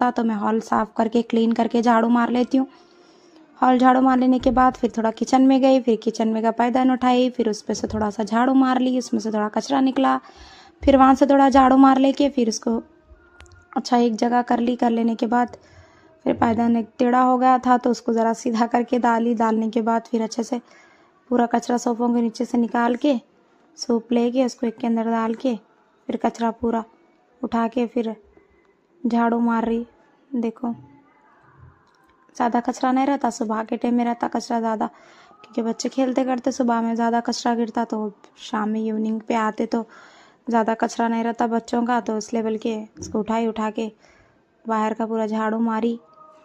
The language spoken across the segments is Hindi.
था, तो मैं हॉल साफ़ करके क्लीन करके झाड़ू मार लेती हूँ। हॉल झाड़ू मार लेने के बाद फिर थोड़ा किचन में गई, फिर किचन में का पायदान उठाई, फिर उस पे से थोड़ा सा झाड़ू मार ली, उसमें से थोड़ा कचरा निकला, फिर वहाँ से थोड़ा झाड़ू मार लेके फिर उसको अच्छा एक जगह कर ली। कर लेने के बाद फिर पायदान एक टेढ़ा हो गया था तो उसको ज़रा सीधा करके डाली। डालने के बाद फिर अच्छे से पूरा कचरा सोफ़ों के नीचे से निकाल के सूप लेके उसको एक के अंदर डाल के फिर कचरा पूरा उठा के फिर झाड़ू मार रही। देखो ज़्यादा कचरा नहीं रहता, सुबह के टाइम में रहता कचरा ज़्यादा, क्योंकि बच्चे खेलते करते सुबह में ज़्यादा कचरा गिरता, तो शाम में इवनिंग पे आते तो ज़्यादा कचरा नहीं रहता बच्चों का, तो इस लेवल के उसको उठा के बाहर का पूरा झाड़ू मारी।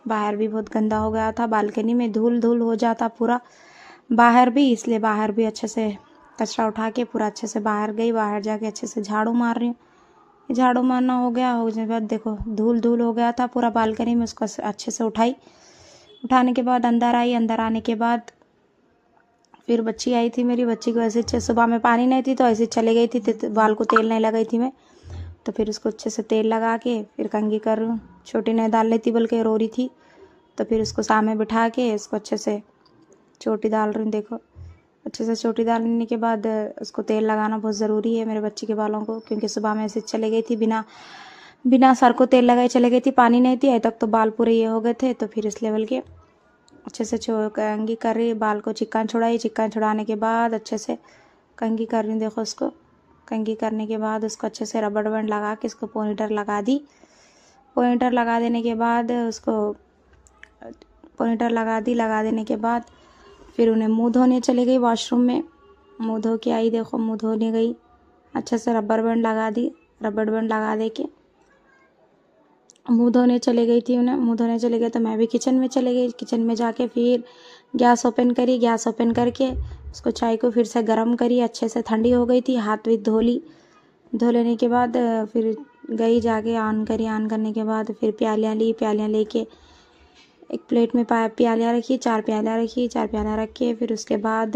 बाहर भी बहुत गंदा हो गया था, बालकनी में धूल धूल हो जाता पूरा बाहर भी, इसलिए बाहर भी अच्छे से कचरा उठा के पूरा अच्छे से बाहर गई। बाहर जाके अच्छे से झाड़ू मार रही हूँ। झाड़ू मारना हो गया, हो जाने के बाद देखो धूल धूल हो गया था पूरा बालकनी में, उसको अच्छे से उठाई। उठाने के बाद अंदर आई। अंदर आने के बाद फिर बच्ची आई थी मेरी, बच्ची को ऐसे सुबह में पानी नहीं थी तो ऐसे चले गई थी, बाल को तेल नहीं लगाई थी मैं, तो फिर उसको अच्छे से तेल लगा के फिर कंघी कर रही हूँ। छोटी नहीं डाल लेती बल्कि रो रही थी, तो फिर उसको सामने बिठा के इसको अच्छे से चोटी डाल रही हूँ। देखो अच्छे से चोटी डालने के बाद उसको तेल लगाना बहुत ज़रूरी है मेरे बच्चे के बालों को, क्योंकि सुबह में ऐसे चले गई थी बिना सर को तेल लगाए चले गई थी, पानी नहीं थी अभी तक, तो बाल पूरे ये हो गए थे। तो फिर इस लेवल के अच्छे से कंघी कर रही, बाल को चिक्कन छुड़ाई। चिक्कन छुड़ाने के बाद अच्छे से कंघी कर रही हूँ। देखो उसको कंघी करने के बाद उसको अच्छे से रबड़ बैंड लगा के इसको पोनीटर लगा दी। पोनीटर लगा देने के बाद उसको पोनीटर लगा दी। लगा देने के बाद फिर उन्हें मुँह धोने चली गई वॉशरूम में। मुँह धो के आई, देखो मुँह धोने गई, अच्छे से रबर बैंड लगा दी। रबर बैंड लगा दे के मुँह धोने चले गई थी उन्हें। मुँह धोने चले गए तो मैं भी किचन में चले गई। किचन में जाके फिर गैस ओपन करी। गैस ओपन करके उसको चाय को फिर से गर्म करी। अच्छे से ठंडी हो गई थी, हाथ भी धो ली। धो लेने के बाद फिर गई जाके ऑन करी। ऑन करने के बाद फिर प्यालियाँ ली। प्यालियाँ लेके एक प्लेट में प्यालियाँ रखी, 4 प्यालियाँ रखी। 4 प्यालियाँ रख के फिर उसके बाद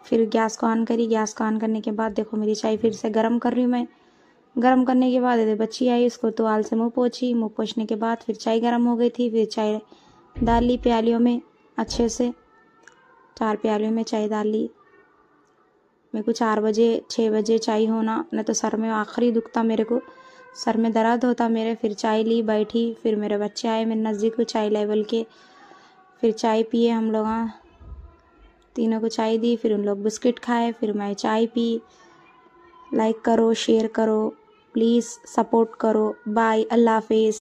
फिर गैस को ऑन करी। गैस को ऑन करने के बाद देखो मेरी चाय फिर से गर्म कर रही हूँ मैं। गर्म करने के बाद बच्ची आई, उसको टुवाल से मुँह पोंछी। मुँह पोंछने के बाद फिर चाय गर्म हो गई थी। फिर चाय डाल ली प्यालियों में अच्छे से। 4 प्यालियों में चाय डाल ली। मेरे को 4 बजे 6 बजे चाय होना, नहीं तो सर में आखिरी दुखता, मेरे को सर में दर्द होता मेरे। फिर चाय ली, बैठी। फिर मेरे बच्चे आए मेरे नज़दीक चाय लेवल के। फिर चाय पिए हम लोग, तीनों को चाय दी। फिर उन लोग बिस्किट खाए, फिर मैं चाय पी। लाइक करो, शेयर करो, प्लीज़ सपोर्ट करो। बाय, अल्लाह हाफिज़।